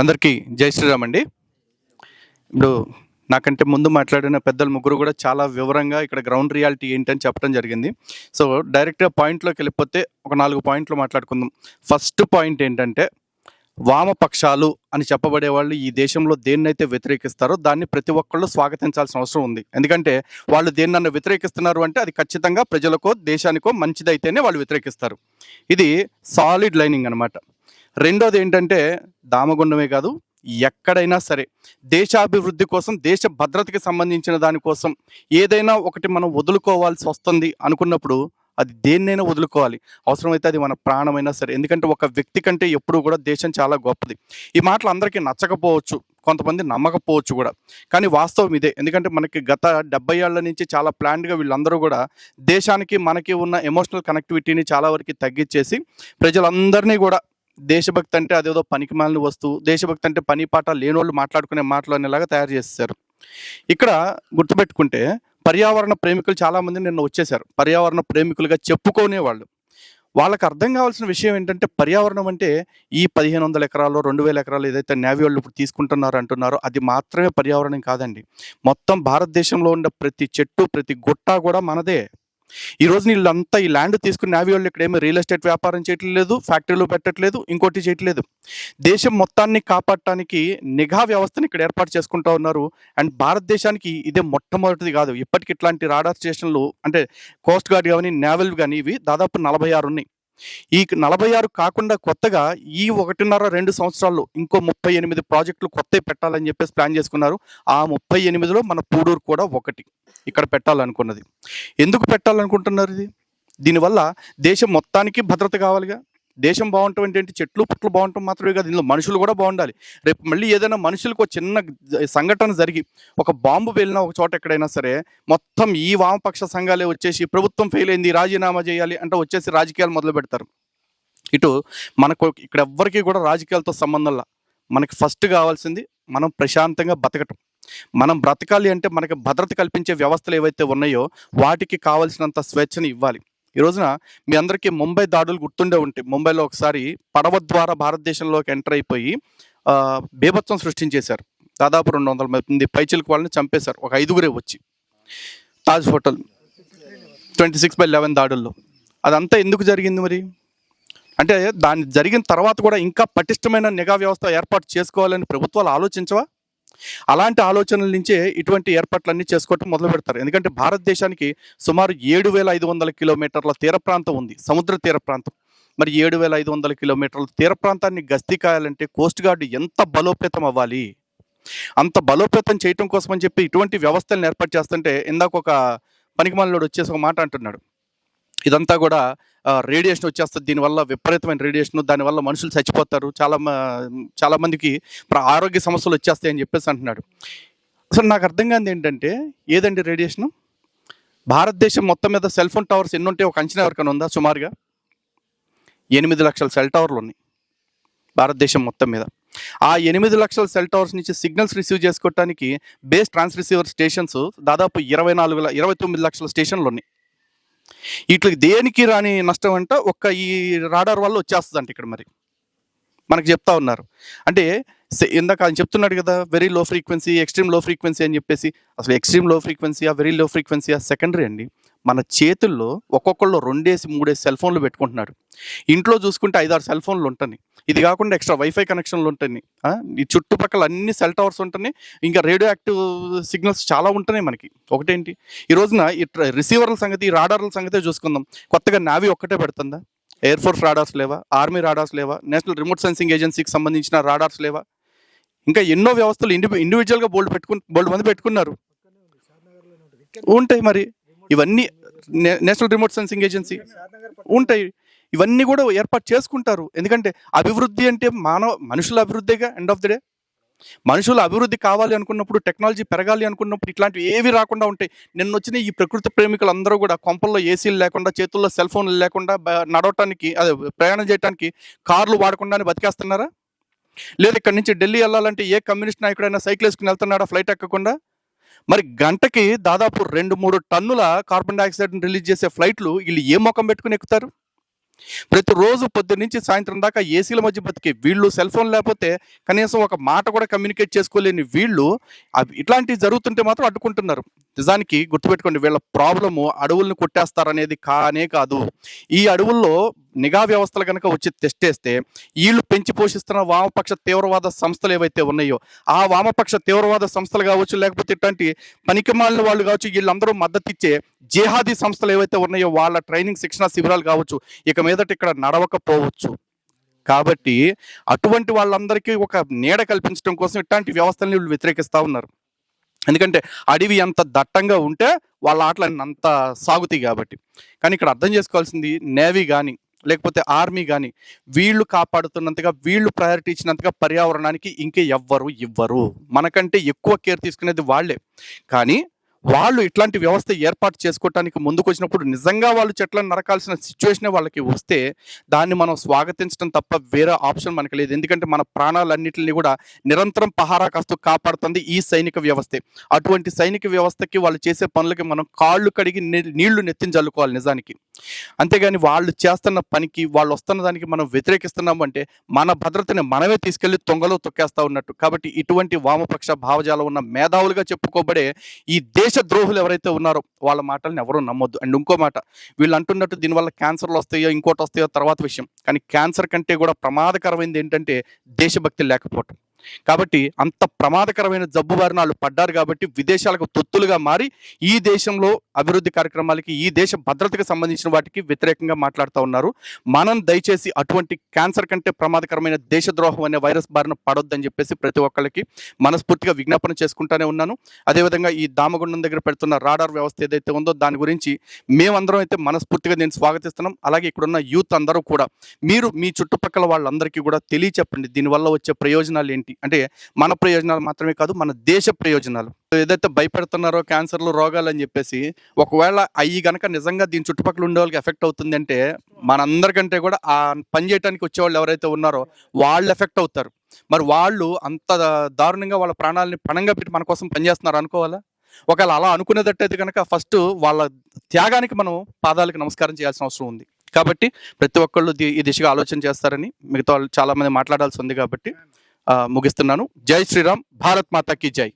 అందరికీ జై శ్రీరామ్ అండి. ఇప్పుడు నాకంటే ముందు మాట్లాడిన పెద్దలు ముగ్గురు కూడా చాలా వివరంగా ఇక్కడ గ్రౌండ్ రియాలిటీ ఏంటని చెప్పడం జరిగింది. సో డైరెక్ట్గా పాయింట్లోకి వెళ్ళిపోతే ఒక 4 పాయింట్లు మాట్లాడుకుందాం. ఫస్ట్ పాయింట్ ఏంటంటే, వామపక్షాలు అని చెప్పబడే వాళ్ళు ఈ దేశంలో దేన్నైతే వ్యతిరేకిస్తారో దాన్ని ప్రతి ఒక్కళ్ళు స్వాగతించాల్సిన అవసరం ఉంది. ఎందుకంటే వాళ్ళు దేన్నన్నా వ్యతిరేకిస్తున్నారు అంటే అది ఖచ్చితంగా ప్రజలకో దేశానికో మంచిదైతేనే వాళ్ళు వ్యతిరేకిస్తారు. ఇది సాలిడ్ లైనింగ్ అనమాట. రెండోది ఏంటంటే, దామగుండమే కాదు, ఎక్కడైనా సరే దేశాభివృద్ధి కోసం, దేశ భద్రతకి సంబంధించిన దానికోసం ఏదైనా ఒకటి మనం వదులుకోవాల్సి వస్తుంది అనుకున్నప్పుడు అది దేన్నైనా వదులుకోవాలి. అవసరమైతే అది మన ప్రాణమైనా సరే. ఎందుకంటే ఒక వ్యక్తి కంటే ఎప్పుడూ కూడా దేశం చాలా గొప్పది. ఈ మాటలు అందరికీ నచ్చకపోవచ్చు, కొంతమంది నమ్మకపోవచ్చు కూడా, కానీ వాస్తవం ఇదే. ఎందుకంటే మనకి గత 70 ఏళ్ల నుంచి చాలా ప్లాన్డ్గా వీళ్ళందరూ కూడా దేశానికి మనకి ఉన్న ఎమోషనల్ కనెక్టివిటీని చాలా వరకు తగ్గించేసి ప్రజలందరినీ కూడా దేశభక్తి అంటే అదేదో పనికిమాలిన వస్తువు, దేశభక్తి అంటే పని పాట లేనోళ్ళు మాట్లాడుకునే మాటలు అనేలాగా తయారు చేసేసారు. ఇక్కడ గుర్తుపెట్టుకుంటే పర్యావరణ ప్రేమికులు చాలామంది నిన్న వచ్చేసారు. పర్యావరణ ప్రేమికులుగా చెప్పుకునేవాళ్ళు. వాళ్ళకి అర్థం కావాల్సిన విషయం ఏంటంటే, పర్యావరణం అంటే ఈ 1500 ఎకరాలు 2000 ఎకరాలు ఏదైతే నేవీ వాళ్ళు ఇప్పుడు తీసుకుంటున్నారు అంటున్నారో అది మాత్రమే పర్యావరణం కాదండి. మొత్తం భారతదేశంలో ఉన్న ప్రతి చెట్టు, ప్రతి గుట్ట కూడా మనదే. ఈ రోజు వీళ్ళంతా ఈ ల్యాండ్ తీసుకుని నేవీ వాళ్ళు ఇక్కడ ఏమి రియల్ ఎస్టేట్ వ్యాపారం చేయట్లేదు, ఫ్యాక్టరీలు పెట్టట్లేదు, ఇంకోటి చేయట్లేదు. దేశం మొత్తాన్ని కాపాడటానికి నిఘా వ్యవస్థను ఇక్కడ ఏర్పాటు చేసుకుంటా ఉన్నారు. అండ్ భారతదేశానికి ఇదే మొట్టమొదటిది కాదు. ఇప్పటికి ఇట్లాంటి రాడార్ స్టేషన్లు అంటే కోస్ట్ గార్డ్ కానీ, నేవల్ కానీ ఇవి దాదాపు 46 ఉన్నాయి. ఈ 46 కాకుండా కొత్తగా ఈ 1.5-2 సంవత్సరాల్లో ఇంకో 38 ప్రాజెక్టులు కొత్తవి పెట్టాలని చెప్పేసి ప్లాన్ చేసుకున్నారు. ఆ 38లో మన పూడూరు కూడా ఒకటి ఇక్కడ పెట్టాలనుకున్నది. ఎందుకు పెట్టాలనుకుంటున్నారు ఇది? దీనివల్ల దేశం మొత్తానికి భద్రత కావాలిగా. దేశం బాగుంటాం ఏంటి, చెట్లు పుట్లు బాగుంటాం మాత్రమే కాదు, ఇందులో మనుషులు కూడా బాగుండాలి. రేపు మళ్ళీ ఏదైనా మనుషులకు చిన్న సంఘటన జరిగి ఒక బాంబు వెళ్ళిన ఒక చోట ఎక్కడైనా సరే మొత్తం ఈ వామపక్ష సంఘాలే వచ్చేసి ప్రభుత్వం ఫెయిల్ అయింది, రాజీనామా చేయాలి అంటే వచ్చేసి రాజకీయాలు మొదలు పెడతారు. ఇటు మనకు ఇక్కడ ఎవ్వరికీ కూడా రాజకీయాలతో సంబంధంలా. మనకి ఫస్ట్ కావాల్సింది మనం ప్రశాంతంగా బతకటం. మనం బ్రతకాలి అంటే మనకి భద్రత కల్పించే వ్యవస్థలు ఏవైతే ఉన్నాయో వాటికి కావాల్సినంత స్వేచ్ఛని ఇవ్వాలి. ఈ రోజున మీ అందరికీ ముంబై దాడులు గుర్తుండే ఉంటాయి. ముంబైలో ఒకసారి పడవ ద్వారా భారతదేశంలోకి ఎంటర్ అయిపోయి బీభత్సం సృష్టించేశారు. దాదాపు 200 మంది పైచిలకు వాళ్ళని చంపేశారు, ఒక 5గురే వచ్చి. తాజ్ హోటల్ 26/11 దాడుల్లో అదంతా ఎందుకు జరిగింది మరి అంటే, దాని జరిగిన తర్వాత కూడా ఇంకా పటిష్టమైన నిఘా వ్యవస్థ ఏర్పాటు చేసుకోవాలని ప్రభుత్వాలు ఆలోచించవా? అలాంటి ఆలోచనల నుంచే ఇటువంటి ఏర్పాట్లన్నీ చేసుకోవటం మొదలు పెడతారు. ఎందుకంటే భారతదేశానికి సుమారు 7,500 కిలోమీటర్ల తీర ప్రాంతం ఉంది, సముద్ర తీర ప్రాంతం. మరి 7,500 కిలోమీటర్ల తీర ప్రాంతాన్ని గస్తీ కాయాలంటే కోస్ట్ గార్డు ఎంత బలోపేతం అవ్వాలి? అంత బలోపేతం చేయటం కోసం అని చెప్పి ఇటువంటి వ్యవస్థలను ఏర్పాటు చేస్తుంటే, ఇందాక ఒక పనికిమాలినోడు వచ్చేసి ఒక మాట అంటున్నాడు, ఇదంతా కూడా రేడియేషన్ వచ్చేస్తుంది, దీనివల్ల విపరీతమైన రేడియేషన్, దానివల్ల మనుషులు చచ్చిపోతారు, చాలా మందికి ఆరోగ్య సమస్యలు వచ్చేస్తాయి అని చెప్పేసి అంటున్నాడు. అసలు నాకు అర్థం కానిది ఏంటంటే, ఏదండి రేడియేషను? భారతదేశం మొత్తం మీద సెల్ ఫోన్ టవర్స్ ఎన్ని ఉంటే ఒక అంచనా ఎవరికైనా ఉందా? సుమారుగా 8 లక్షల సెల్ టవర్లు ఉన్నాయి భారతదేశం మొత్తం మీద. ఆ 8 లక్షల సెల్ టవర్స్ నుంచి సిగ్నల్స్ రిసీవ్ చేసుకోవడానికి బేస్ ట్రాన్స్రిసీవర్ స్టేషన్స్ దాదాపు 29 లక్షల స్టేషన్లు ఉన్నాయి. వీటికి దేనికి రాని నష్టం అంట ఒక్క ఈ రాడార్ వల్ల వచ్చేస్తుందంట. ఇక్కడ మరి మనకు చెప్తా ఉన్నారు. అంటే ఇందాక ఆయన చెప్తున్నాడు కదా, వెరీ లో ఫ్రీక్వెన్సీ, ఎక్స్ట్రీమ్ లో ఫ్రీక్వెన్సీ అని చెప్పేసి. అసలు ఎక్స్ట్రీమ్ లో ఫ్రీక్వెన్సీయా, వెరీ లో ఫ్రీక్వెన్సీయా సెకండరీ అండి. మన చేతుల్లో ఒక్కొక్కళ్ళు 2-3 సెల్ ఫోన్లు పెట్టుకుంటున్నాడు. ఇంట్లో చూసుకుంటే 5-6 సెల్ ఫోన్లు ఉంటాయి. ఇది కాకుండా ఎక్స్ట్రా వైఫై కనెక్షన్లు ఉంటాయి. ఈ చుట్టుపక్కల అన్ని సెల్ టవర్స్ ఉంటాయి. ఇంకా రేడియో యాక్టివ్ సిగ్నల్స్ చాలా ఉంటున్నాయి మనకి. ఒకటేంటి, ఈ రోజున ఈ రిసీవర్ల సంగతి, ఈ రాడార్ల సంగతే చూసుకుందాం. కొత్తగా నావీ ఒక్కటే పెడుతుందా? ఎయిర్ ఫోర్స్ రాడార్స్ లేవా? ఆర్మీ రాడార్స్ లేవా? నేషనల్ రిమోట్ సెన్సింగ్ ఏజెన్సీకి సంబంధించిన రాడార్స్ లేవా? ఇంకా ఎన్నో వ్యవస్థలు ఇండివిజువల్గా బోల్డ్ మంది పెట్టుకున్నారు, ఉంటాయి. మరి ఇవన్నీ నేషనల్ రిమోట్ సెన్సింగ్ ఏజెన్సీ ఉంటాయి. ఇవన్నీ కూడా ఏర్పాటు చేసుకుంటారు. ఎందుకంటే అభివృద్ధి అంటే మనుషుల అభివృద్ధిగా. ఎండ్ ఆఫ్ ది డే మనుషుల అభివృద్ధి కావాలి అనుకున్నప్పుడు, టెక్నాలజీ పెరగాలి అనుకున్నప్పుడు ఇట్లాంటివి ఏవి రాకుండా ఉంటాయి. నిన్న వచ్చిన ఈ ప్రకృతి ప్రేమికులు అందరూ కూడా కొంపల్లో ఏసీలు లేకుండా, చేతుల్లో సెల్ ఫోన్లు లేకుండా, నడవటానికి అదే ప్రయాణం చేయడానికి కార్లు వాడకుండానే బతికేస్తున్నారా? లేదు ఇక్కడి నుంచి ఢిల్లీ వెళ్ళాలంటే ఏ కమ్యూనిస్ట్ నాయకుడైనా సైకిల్ వేసుకుని వెళ్తున్నాడా ఫ్లైట్ ఎక్కకుండా? మరి గంటకి దాదాపు 2-3 టన్నుల కార్బన్ డైఆక్సైడ్ని రిలీజ్ చేసే ఫ్లైట్లు వీళ్ళు ఏ మొఖం పెట్టుకుని ఎక్కుతారు? ప్రతిరోజు పొద్దున్నుంచి సాయంత్రం దాకా ఏసీల మధ్య బతికి వీళ్ళు సెల్ ఫోన్ లేకపోతే కనీసం ఒక మాట కూడా కమ్యూనికేట్ చేసుకోలేని వీళ్ళు ఇట్లాంటివి జరుగుతుంటే మాత్రం అడ్డుకుంటున్నారు. నిజానికి గుర్తుపెట్టుకోండి, వీళ్ళ ప్రాబ్లము అడవులను కొట్టేస్తారనేది కానే కాదు. ఈ అడవుల్లో నిఘా వ్యవస్థలు కనుక వచ్చి తెస్టేస్తే వీళ్ళు పెంచి పోషిస్తున్న వామపక్ష తీవ్రవాద సంస్థలు ఏవైతే ఉన్నాయో ఆ వామపక్ష తీవ్రవాద సంస్థలు కావచ్చు, లేకపోతే ఇట్లాంటి పనికిమాలిన వాళ్ళు కావచ్చు, వీళ్ళందరూ మద్దతు ఇచ్చే జిహాదీ సంస్థలు ఏవైతే ఉన్నాయో వాళ్ళ ట్రైనింగ్ శిక్షణ శిబిరాలు కావచ్చు, ఇక మీదట ఇక్కడ నడవకపోవచ్చు. కాబట్టి అటువంటి వాళ్ళందరికీ ఒక నీడ కల్పించడం కోసం ఇట్లాంటి వ్యవస్థల్ని వీళ్ళు వ్యతిరేకిస్తూ ఉన్నారు. ఎందుకంటే అడవి ఎంత దట్టంగా ఉంటే వాళ్ళ ఆటలన్నీ అంత సాగుతాయి కాబట్టి. కానీ ఇక్కడ అర్థం చేసుకోవాల్సింది, నేవీ కానీ లేకపోతే ఆర్మీ కానీ వీళ్ళు కాపాడుతున్నంతగా, వీళ్ళు ప్రయారిటీ ఇచ్చినంతగా పర్యావరణానికి ఇంకే ఎవ్వరు ఇవ్వరు. మనకంటే ఎక్కువ కేర్ తీసుకునేది వాళ్ళే. కానీ వాళ్ళు ఇట్లాంటి వ్యవస్థ ఏర్పాటు చేసుకోవటానికి ముందుకు వచ్చినప్పుడు నిజంగా వాళ్ళు చెట్లను నరకాల్సిన సిచ్యువేషనే వాళ్ళకి వస్తే దాన్ని మనం స్వాగతించడం తప్ప వేరే ఆప్షన్ మనకి లేదు. ఎందుకంటే మన ప్రాణాలన్నింటినీ కూడా నిరంతరం పహారా కాస్తూ కాపాడుతుంది ఈ సైనిక వ్యవస్థే. అటువంటి సైనిక వ్యవస్థకి వాళ్ళు చేసే పనులకి మనం కాళ్ళు కడిగి నీళ్లు నెత్తిని చల్లుకోవాలి నిజానికి. అంతేగాని వాళ్ళు చేస్తున్న పనికి, వాళ్ళు వస్తున్న దానికి మనం వ్యతిరేకిస్తున్నాము అంటే మన భద్రతని మనమే తీసుకెళ్లి తొంగలో తొక్కేస్తా ఉన్నట్టు. కాబట్టి ఇటువంటి వామపక్ష భావజాలం ఉన్న మేధావులుగా చెప్పుకోబడే ఈ దేశ ద్రోహులు ఎవరైతే ఉన్నారో వాళ్ళ మాటలను ఎవరూ నమ్మొద్దు. అండ్ ఇంకో మాట, వీళ్ళు అంటున్నట్టు దీనివల్ల క్యాన్సర్లు వస్తాయో ఇంకోటి వస్తాయో తర్వాత విషయం. కానీ క్యాన్సర్ కంటే కూడా ప్రమాదకరమైనది ఏంటంటే దేశభక్తి లేకపోవటం. కాబట్టి అంత ప్రమాదకరమైన జబ్బు బారిన వాళ్ళు పడ్డారు కాబట్టి విదేశాలకు తొత్తులుగా మారి ఈ దేశంలో అభివృద్ధి కార్యక్రమాలకి, ఈ దేశ భద్రతకు సంబంధించిన వాటికి వ్యతిరేకంగా మాట్లాడుతూ ఉన్నారు. మనం దయచేసి అటువంటి క్యాన్సర్ కంటే ప్రమాదకరమైన దేశద్రోహం అనే వైరస్ బారిన పడొద్దని చెప్పేసి ప్రతి ఒక్కరికి మనస్ఫూర్తిగా విజ్ఞాపన చేసుకుంటానే ఉన్నాను. అదేవిధంగా ఈ దామగుండం దగ్గర పెడుతున్న రాడార్ వ్యవస్థ ఏదైతే ఉందో దాని గురించి మేమందరం అయితే మనస్ఫూర్తిగా నేను స్వాగతిస్తున్నాం. అలాగే ఇక్కడున్న యూత్ అందరూ కూడా మీరు మీ చుట్టుపక్కల వాళ్ళందరికీ కూడా తెలియచెప్పండి దీనివల్ల వచ్చే ప్రయోజనాలు ఏంటి. అంటే మన ప్రయోజనాలు మాత్రమే కాదు, మన దేశ ప్రయోజనాలు. ఏదైతే భయపెడుతున్నారో క్యాన్సర్లు, రోగాలు అని చెప్పేసి, ఒకవేళ అవి గనక నిజంగా దీని చుట్టుపక్కల ఉండే వాళ్ళకి ఎఫెక్ట్ అవుతుంది అంటే మనందరికంటే కూడా ఆ పని చేయడానికి వచ్చేవాళ్ళు ఎవరైతే ఉన్నారో వాళ్ళు ఎఫెక్ట్ అవుతారు. మరి వాళ్ళు అంత దారుణంగా వాళ్ళ ప్రాణాలని పణంగా పెట్టి మన కోసం పనిచేస్తున్నారు అనుకోవాలా? ఒకవేళ అలా అనుకునేటట్టయితే కనుక ఫస్ట్ వాళ్ళ త్యాగానికి మనం పాదాలకు నమస్కారం చేయాల్సిన అవసరం ఉంది. కాబట్టి ప్రతి ఒక్కళ్ళు ఈ దిశగా ఆలోచన చేస్తారని, మిగతా వాళ్ళు చాలా మంది మాట్లాడాల్సి ఉంది కాబట్టి ముగిస్తున్నాను. జై శ్రీరామ్, భారత్ మాతా కీ జై.